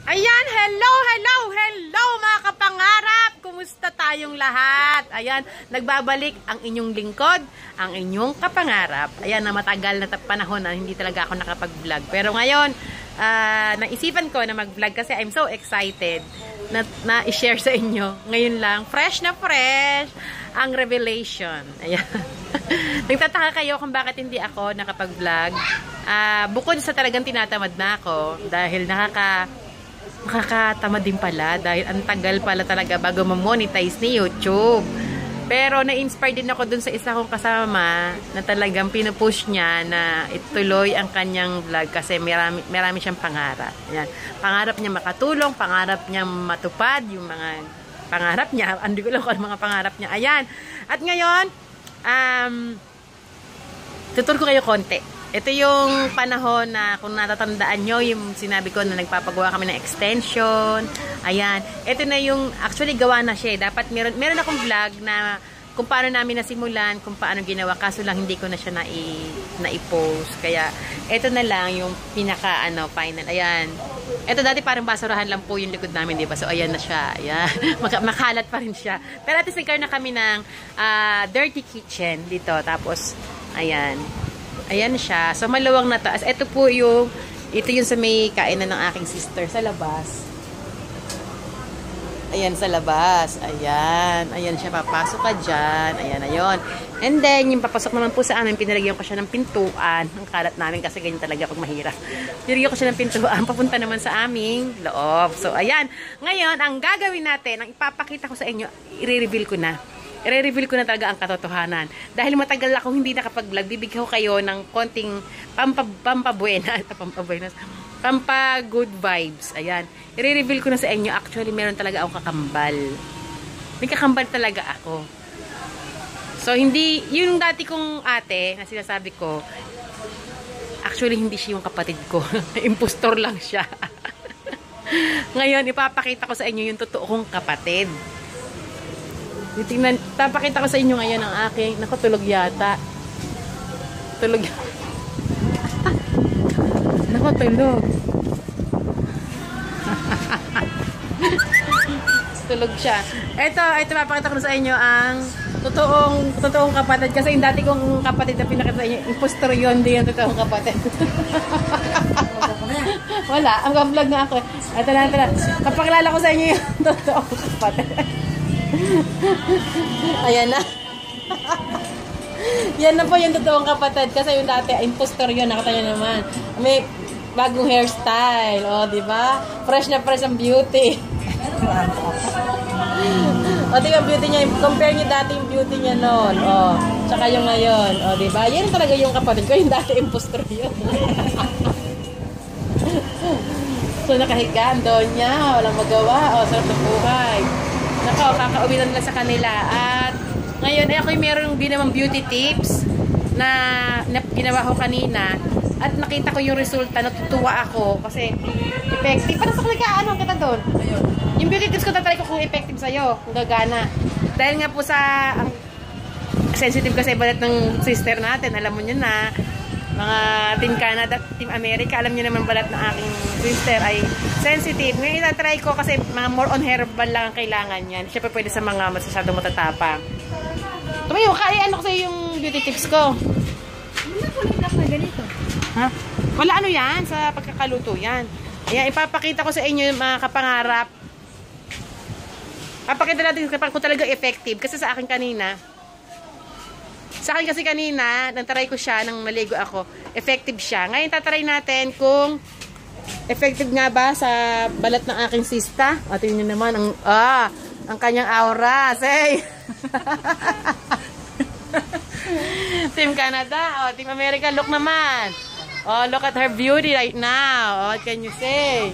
Ayan, hello mga kapangarap! Kumusta tayong lahat? Ayan, nagbabalik ang inyong lingkod, ang inyong kapangarap. Ayan, na matagal na panahon na hindi talaga ako nakapag-vlog. Pero ngayon, naisipan ko na mag-vlog kasi I'm so excited na i-share sa inyo. Ngayon lang, fresh na fresh ang revelation. Ayan. Nagtataka kayo kung bakit hindi ako nakapag-vlog. Bukod sa talagang tinatamad na ako dahil nakakatamad din pala dahil ang tagal pala talaga bago ma-monetize ni YouTube. Pero na-inspire din ako dun sa isa kong kasama na talagang pinupush niya na ituloy ang kanyang vlog kasi marami siyang pangarap. Ayan. Pangarap niya makatulong, pangarap niya matupad yung mga pangarap niya. Hindi ko lang kung ano mga pangarap niya. Ayan. At ngayon, tutur ko kayo konti. Ito yung panahon na kung natatandaan nyo, yung sinabi ko na nagpapagawa kami ng extension. Ayan. Ito na yung, actually gawa na siya. Dapat meron akong vlog na kung paano namin nasimulan, kung paano ginawa. Kaso lang hindi ko na siya na-post. Kaya ito na lang yung pinaka final. Ayan. Ito dati parang basurahan lang po yung likod namin, diba? So ayan na siya. Ayan. Makalat pa rin siya. Pero at least nagkaroon na kami ng dirty kitchen dito. Tapos, ayan. Ayan siya. So, maluwang na to. As ito po yung, ito yung sa may kainan ng aking sister sa labas. Ayan, sa labas. Ayan. Ayan siya. Papasok ka dyan. Ayan, ayon. And then, yung papasok naman po sa amin, pinalagyan ko siya ng pintuan. Ang kalat namin kasi ganyan talaga pag mahirap. Pinalagyan ko siya ng pintuan. Papunta naman sa aming loob. So, ayan. Ngayon, ang gagawin natin, ang ipapakita ko sa inyo, i-reveal ko na. I-reveal ko na talaga ang katotohanan. Dahil matagal akong hindi nakapag-vlog, bibigyan ko kayo ng konting pampa-good vibes. Ayan. I-reveal ko na sa inyo, actually meron talaga akong kakambal. May kakambal talaga ako. So, hindi, yung dati kong ate, na sinasabi ko, actually hindi siya yung kapatid ko. Impostor lang siya. Ngayon, ipapakita ko sa inyo yung totoo kong kapatid. Tingnan, tapakita ko sa inyo ngayon ang aking, naku, tulog yata. Tulog. Naku, tulog. Tulog siya. Ito papakita ko sa inyo ang totoong kapatid. Kasi yung dati kong kapatid na pinakita sa inyo, impostor yun, di yung totoong kapatid. Wala, ang vlog na ako. Ito na. Kapakilala ko sa inyo yung totoong kapatid. Ayan na. Yan na po yung totoong kapatid. Kasi yung dati, impostor yun. Nakita nyo naman. May bagong hairstyle. O, diba? Fresh na fresh ang beauty. O, diba beauty niya? Compare nyo dati yung beauty niya noon. O, tsaka yung ngayon. O, diba? Yan talaga yung kapatid ko. Yung dati, impostor yun. So, nakahiga. Doon niya. Walang magawa. O, sarap ng buhay. Nako, kakauwi na nila sa kanila. At ngayon, ako yung meron ginawang beauty tips na ginawa ko kanina. At nakita ko yung resulta. Natutuwa ako. Kasi effective. Parang sa kalika, ano kita doon? Yung beauty tips ko, tatry ko kung effective sa'yo. Kung gagana. Dahil nga po sa sensitive kasi balat ng sister natin. Alam mo nyo na. Mga Team Canada, Team America, alam niyo naman balat ng aking sister ay sensitive. Ngayon itatry ko kasi mga more on herbal lang ang kailangan yan. Siyempre pwede sa mga masyadong matatapang. Tumayo ka, ano ko sa'yo yung beauty tips ko? Wala kulay black na ganito. Ha? Wala ano yan, sa pagkakaluto yan. Ayan, ipapakita ko sa inyo yung mga kapangarap. Papakita natin kung talaga effective. Kasi sa akin kanina, kasi kanina, nang-try ko siya nang maligo ako, effective siya. Ngayon, tatry natin kung effective nga ba sa balat ng aking sista. O, tingnan nyo naman, ang kanyang aura. Say! Team Canada, Team America, look naman. Look at her beauty right now. What can you say?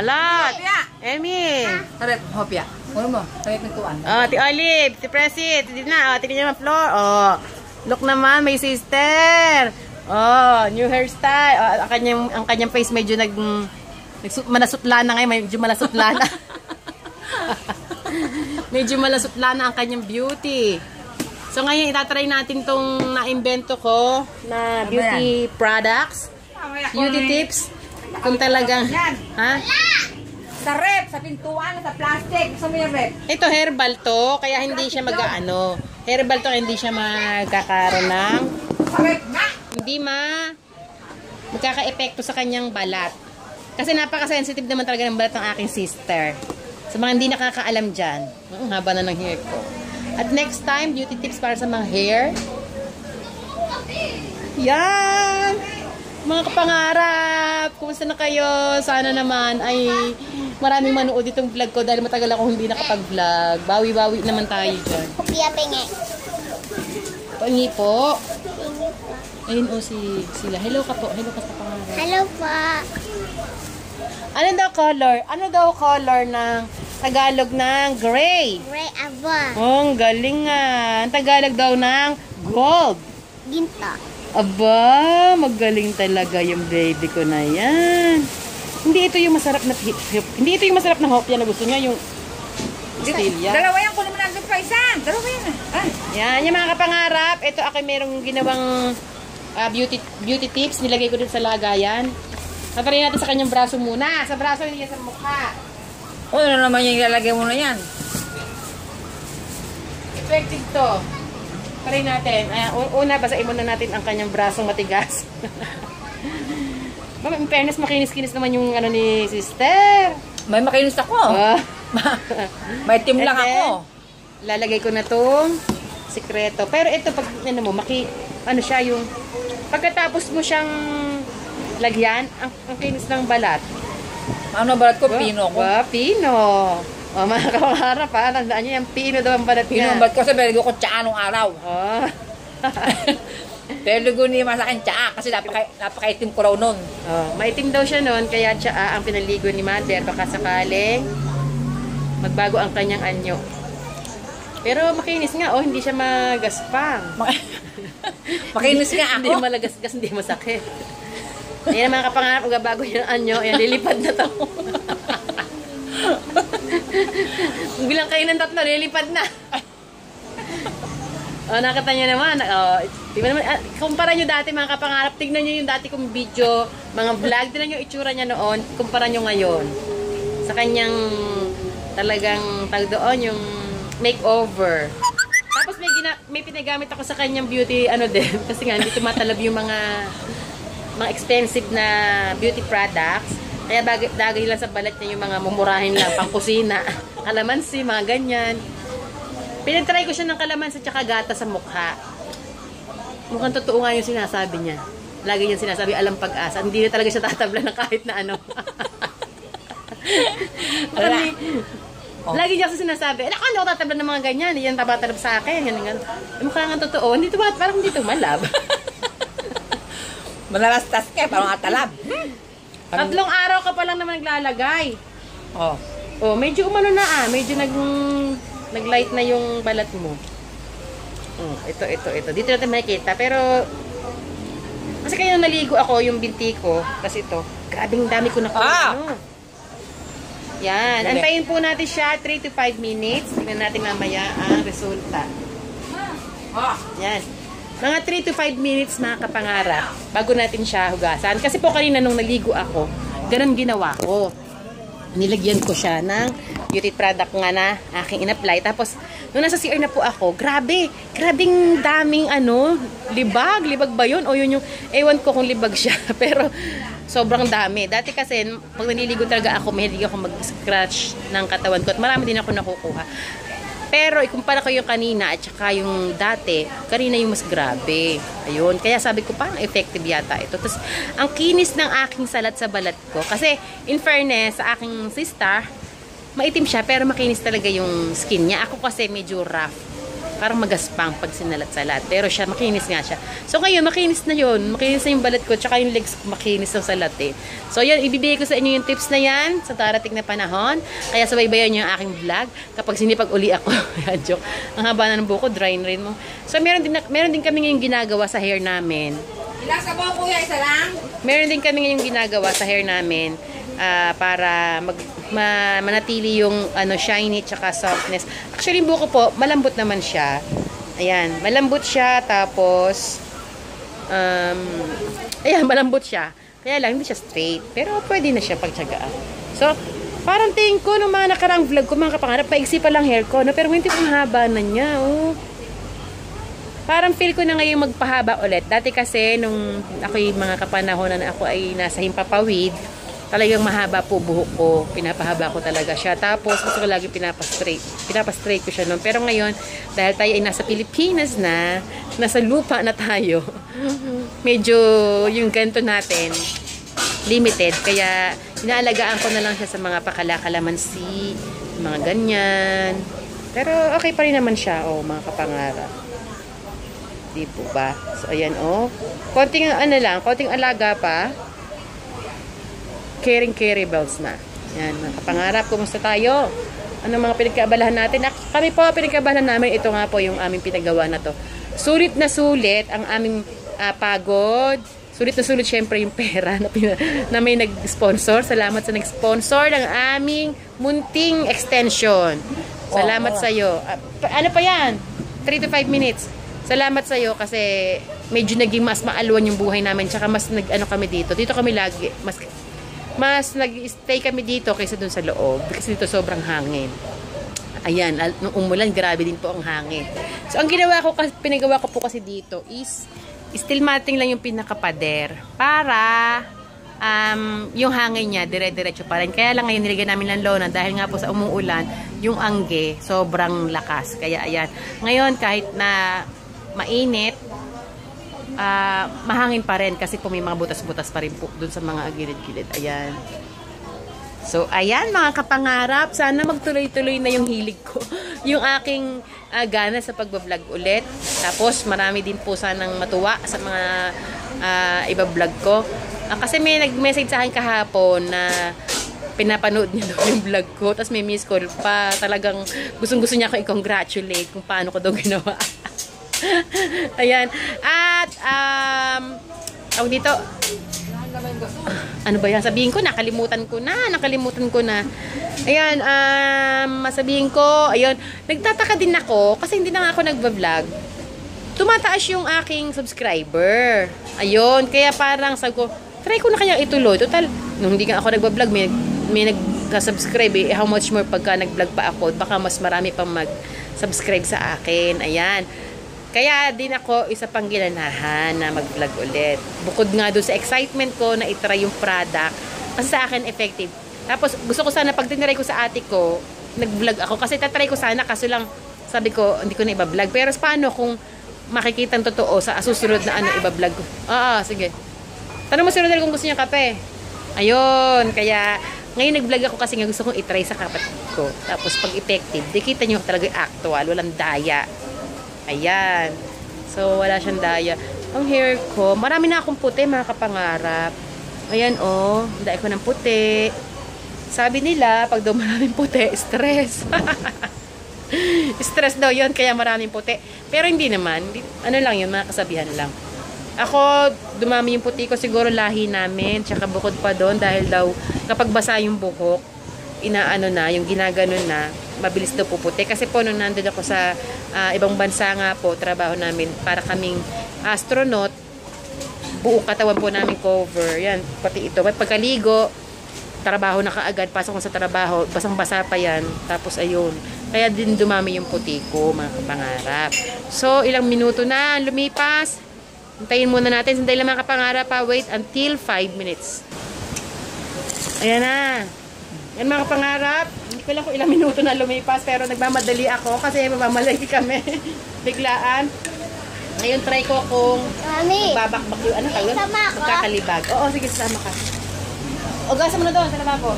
Lot. Emmy. Harap, hopya. Ano mo? Kaya nagtuan. Ti Olive, si Presit, tignan na, tignan naman floor. Look naman, may sister. New hairstyle. Ang kanyang face medyo manasutla na ngayon, medyo malasutla na. Medyo malasutla na ang kanyang beauty. So ngayon itatry natin tong na-invento ko na beauty products, beauty tips. Kung talagang, ha? Sa rep, sa pintuan, sa plastic. Gusto mo yung rep? Ito herbal to, kaya hindi siya mag-ano. Herbal to, hindi siya magkakaroon ng Sa rep nga! hindi magkaka-epekto sa kanyang balat. Kasi napaka-sensitive naman talaga ng balat ng aking sister. Sa mga hindi nakakaalam dyan. Ang haba na ng hair ko. At next time, beauty tips para sa mga hair. Yan! Mga kapangarap! Kumusta na kayo? Sana naman ay maraming manood itong vlog ko dahil matagal ako hindi nakapag-vlog. Bawi-bawi naman tayo dyan. Kopya pengen. Pangi po. Ayun o sila. Hello ka po. Hello ka sa pangarap. Hello po. Ano daw color? Ano daw color ng Tagalog ng gray? Gray aba. Oh, ang galing nga. Ang Tagalog daw ng gold. Ginto. Aba, magaling talaga yung baby ko na yan. Hindi ito yung masarap na hindi ito yung masarap na hopya na gusto niya, yung Cecilia. Dalawa yan, kunin mo na doon pa isa. Dalawa yan. Yan, yung mga kapangarap. Ito ako merong ginawang beauty tips. Nilagay ko din sa lagayan. Tatarin natin sa kanyang braso muna. Sa braso, hindi yan sa mukha. O, ano naman yung ilalagay mo na yan? Effective to. Try natin. Una, basahin muna natin ang kanyang brasong matigas. In fairness, makinis-kinis naman yung ano ni sister. May makinis ako. May team lang ako. Lalagay ko na tong sikreto. Pero ito, pag ano mo, ano siya yung, pagkatapos mo siyang lagyan, ang kinis ng balat. Ano balat ko? Pino ko. Pino. O, mga kamarap ha, tandaan nyo yung pino daw ang balat Pino niya. ang balat ko, sabi ko tsaa nung araw. Oh. Pero lugo niya sa akin tsaa kasi napakaitim ko raw nun. Oh, maitim daw siya noon, kaya tsaa ang pinaligo ni mother. Baka sakaling magbago ang kanyang anyo. Pero makinis nga, oh, hindi siya magaspang. Makinis nga ako. Hindi malagasgas, hindi masakit. Ayan mga kapangarap, magbabago yung anyo. Ayan, lilipad na to. Bilang kayo ng tatlo, lilipad na. Oh, nakita nyo naman. Oh, naman kumpara nyo dati mga kapangarap. Tignan nyo yung dati kong video, mga vlog. Tignan nyo yung itsura niya noon. Kumpara nyo ngayon. Sa kanyang talagang tag doon, yung makeover. Tapos may pinagamit ako sa kanyang beauty, ano din. Kasi nga, hindi tumatalab yung mga expensive na beauty products. Kaya bagay lang sa balat niya yung mga mumurahin lang, pang kusina. Kalamansi, mga ganyan. Pinatry ko siya ng kalamansi at gata sa mukha. Mukhang totoo nga yung sinasabi niya. Lagi niya sinasabi, alam pag-asa. Hindi na talaga siya tatabla ng kahit na ano. Lagi niya kasi sinasabi, ano ako tatabla ng mga ganyan? Yan tabatalab sa akin. Ganyan. Mukha nga totoo. Hindi parang hindi tumalab. Malalastas ka, parang atalab. 3 araw ka pa lang naman naglalagay. Oh. Oh, medyo umano na medyo naglight na yung balat mo. Ito. Dito natin makikita, pero kasi kaya naligo ako yung binti ko, kasi ito, grabing dami ko na ano. Yan, antayin po natin siya 3 to 5 minutes. Tingnan natin mamaya ang resulta. Yan. Mga 3 to 5 minutes mga kapangarap bago natin siya hugasan. Kasi po kanina nung naligo ako, ganun ginawa ko. Nilagyan ko siya ng beauty product nga na aking in-apply. Tapos, nung nasa CR na po ako, grabing daming libag ba yun? O yun yung, ewan ko kung libag siya. Pero, sobrang dami. Dati kasi, pag naliligo talaga ako, mahilig ako mag-scratch ng katawan ko. At marami din ako nakukuha. Pero, ikumpara ko yung kanina at saka yung dati, kanina yung mas grabe. Ayun. Kaya sabi ko, parang effective yata ito. Tapos, ang kinis ng aking salat sa balat ko. Kasi, in fairness, sa aking sister, maitim siya, pero makinis talaga yung skin niya. Ako kasi medyo rough. Parang magaspang pag sinalat-salat. Pero siya, makinis nga siya. So, ngayon, makinis na yun. Makinis na yung balat ko, tsaka yung legs ko, makinis ng salat eh. So, yun, ibibigay ko sa inyo yung tips na yan sa darating na panahon. Kaya sabaybayan nyo yung aking vlog. Kapag sinipag uli ako, joke. Ang haba na ng buko, dry rin mo. So, meron din kami ngayong ginagawa sa hair namin. Ilang sabon kuya, isa lang? Meron din kami ngayong ginagawa sa hair namin para manatili yung shiny tsaka softness. Actually, yung buko po, malambot naman siya. Ayan, malambot siya. Tapos, ayan, malambot siya. Kaya lang, hindi siya straight. Pero pwede na siya pagtsagaan. So, Parang tingin ko nung mga nakarang vlog ko, mga kapangarap, paiksi pa lang hair ko, no? Pero hindi pang haba na niya, oh. Parang feel ko na ngayon magpahaba ulit. Dati kasi, nung ako'y mga kapanahon na ako ay nasa Himpapawid, talagang mahaba po buhok ko. Pinapahaba ko talaga siya. Tapos, gusto ko lagi pinapastraight. Pinapastraight ko siya noon. Pero ngayon, dahil tayo ay nasa Pilipinas na, nasa lupa na tayo, medyo yung ganito natin, limited. Kaya, inaalagaan ko na lang siya sa mga pakalakalamansi, mga ganyan. Pero, okay pa rin naman siya, oh, mga kapangarap. Di po ba? So, ayan, oh. Konting, konting alaga pa. Caring bells na. Yan, mga kapangarap, kumusta tayo? Ano mga pinagkaabalahan natin? Kami po, pinagkaabalahan namin, ito nga po yung aming pinagawa na to. Sulit na sulit ang aming pagod. Sulit na sulit syempre yung pera na may nag-sponsor. Salamat sa nag-sponsor ng aming munting extension. Salamat sa iyo. Ano pa yan? 3 to 5 minutes. Salamat sa iyo kasi medyo naging mas maalwan yung buhay namin. Tsaka mas nag-ano kami dito. Dito kami lagi, mas nag-stay kami dito kaysa dun sa loob. Kasi dito sobrang hangin. Ayan, nung umulan, grabe din po ang hangin. So, ang pinagawa ko po kasi dito is steel matting lang yung pinakapader para yung hangin niya dire-diretso pa rin. Kaya lang ngayon nilagyan namin ng lona dahil nga po sa umuulan, yung angge sobrang lakas. Kaya ayan, ngayon kahit na mainit, mahangin pa rin kasi po may mga butas-butas pa rin po dun sa mga gilid-gilid. Ayan. So, ayan mga kapangarap. Sana magtuloy-tuloy na yung hilig ko. Yung aking gana sa pagbablog ulit. Tapos, marami din po sanang matuwa sa mga iba-vlog ko. Kasi may nag-message sa akin kahapon na pinapanood niya daw yung vlog ko. Tapos may miss call pa. Talagang gustong-gusto niya ako i-congratulate kung paano ko daw ginawa. Ayan. At, tawag dito, ano ba yan? Sabihin ko, nakalimutan ko na. Ayan, masabihin ko, ayun, nagtataka din ako, kasi hindi na nga ako nagbablog. Tumataas yung aking subscriber. Ayun, kaya parang sabi ko, try ko na kaya ituloy. Total, nung hindi nga ako nagbablog, may nagka-subscribe how much more pagka nag-vlog pa ako, baka mas marami pang mag-subscribe sa akin. Ayan. Kaya din ako isa pang ginanahan na mag-vlog ulit. Bukod nga doon sa excitement ko na itry yung product, kasi sa akin effective. Tapos gusto ko sana pag tinry ko sa ate ko, nag-vlog ako. Kasi tatry ko sana, kaso lang sabi ko, hindi ko na iba-vlog. Pero paano kung makikita ang totoo sa susunod na iba-vlog ko? Sige. Tanong mo si Rodel kung gusto niya kape. Ayun, kaya ngayon nag-vlog ako kasi nga gusto kong itry sa kapatid ko. Tapos pag effective, di kita nyo talaga actual, walang daya. Ayan. So, wala siyang daya. Ang hair ko, marami na akong puti, mga kapangarap. Ayan, oh. Dahil ko ng puti. Sabi nila, pag daw maraming puti, stress. Stress daw yun, kaya maraming puti. Pero hindi naman. Ano lang yun, mga kasabihan lang. Ako, dumami yung puti ko, siguro lahi namin. Tsaka bukod pa doon, dahil daw, kapag basa yung buhok, yung ginaganon na, mabilis daw puputi. Kasi po, nung nandun ako sa ibang bansa nga po, trabaho namin, para kaming astronaut, buong katawan po namin cover. Yan, pati ito. Pagkaligo, trabaho na kaagad, pasok ko sa trabaho, basang-basa pa yan. Tapos, ayun. Kaya din dumami yung puti ko, mga kapangarap. So, ilang minuto na, lumipas. Hintayin muna natin. Sandali lang mga kapangarap, wait until 5 minutes. Ayan na. Yan mga kapangarap, hindi ko lang kung ilang minuto na lumipas, pero nagmamadali ako kasi mamamalagi kami. Biglaan. Ngayon try ko kung magbabakbak yung magkakalibag. Oo, sige, sasama ka. Ugasan mo na doon sa lababo.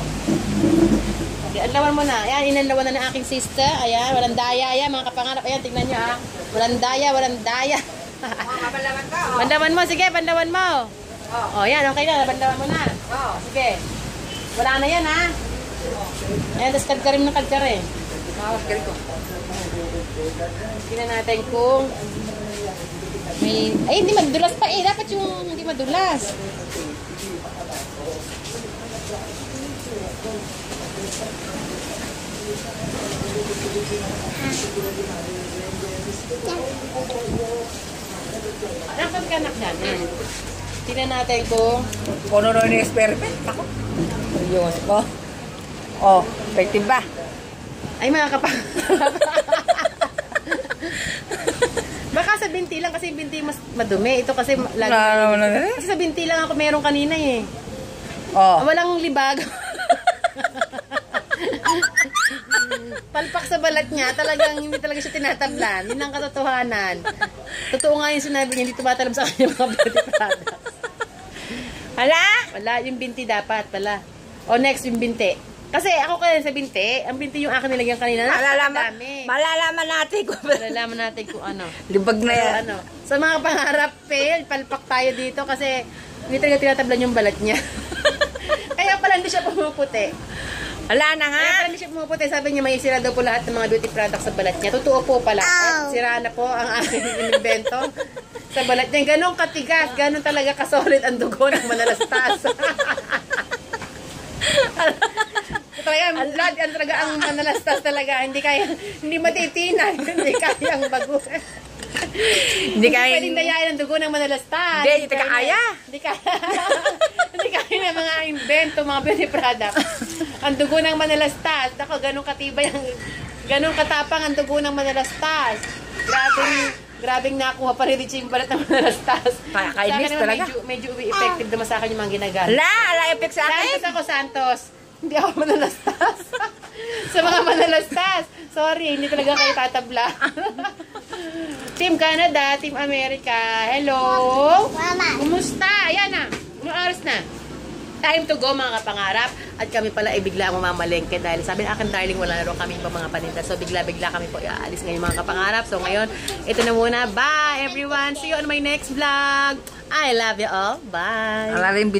Okay, anlawan mo na. Ayan, inanlawan na ng aking sister. Ayan, walang daya. Ayan, mga kapangarap. Ayan, tignan nyo ha. Walang daya. Bandawan ka, oh. Bandawan mo, sige, bandawan mo. Oh, yan, okay na. Bandawan mo na. Sige. Wala na yan, ha? Ayan, tapos kadkarin na kadkarin. Galing ko. Tingnan natin kung may... Ay, hindi madulas pa eh. Dapat yung hindi madulas. Nakapag ka anak yan. Tingnan natin kung... Puno na yung experiment. Ako. Ayos po. Oh, effective ba? Ay, mga Baka sa binti lang kasi binti mas madumi. Ito kasi lagi. Kasi sa binti lang ako meron kanina eh. Oh. Walang libag. Palpak sa balat niya, talagang hindi talaga siya tinatablan. Yun ang katotohanan. Totoo nga yung sinabi niya, hindi tumatalab sa kanya mga beauty products. Hala? Wala, yung binti dapat pala. O next, yung binti. Kasi ako kaya sa binti, ang binti yung akin nilagyan kanina. Malalaman natin kung Malalaman natin kung ano. libag na yan. Ano. Sa mga pangarap, fail, palpak tayo dito kasi hindi talaga tinatablan yung balat niya. Kaya pala hindi siya pumuputi. Wala na nga. Kaya pala hindi siya pumuputi. Sabi niya may sira daw po lahat ng mga beauty products sa balat niya. Totoo po pala. At sira na po ang aking inimbento sa balat niya. Ganon katigas, ganon talaga kasolid ang dugo ng manalastas. Talaga, blood, yan talaga ang manalastas talaga. Hindi matitinan. Hindi kaya ang baguhan. Hindi pwedeng dayain ang dugo ng manalastas. Hindi kaya. Hindi kaya ng mga invento, mga beauty products. Ang dugo ng manalastas. Ako, ganun katibay ganun katapang ang dugo ng manalastas. Grabing nakuha pa rin yung balat ng manalastas. Kainis talaga. Medyo effective naman sa akin yung mga ginagamit. Ala effect sa akin. Santos ako, Santos. Hindi ako manalastas. Sa mga manalastas. Sorry, hindi talaga kayo tatabla. Team Canada, Team America. Hello? Mama. Kumusta? Ayan na. Anong oras na? Time to go mga kapangarap. At kami pala ay bigla mamamalengke dahil sabi akin darling wala na rin kami pa mga paninda. So bigla-bigla kami po aalis ngayon mga kapangarap. So ngayon, ito na muna. Bye everyone. See you on my next vlog. I love you all. Bye. Wala rin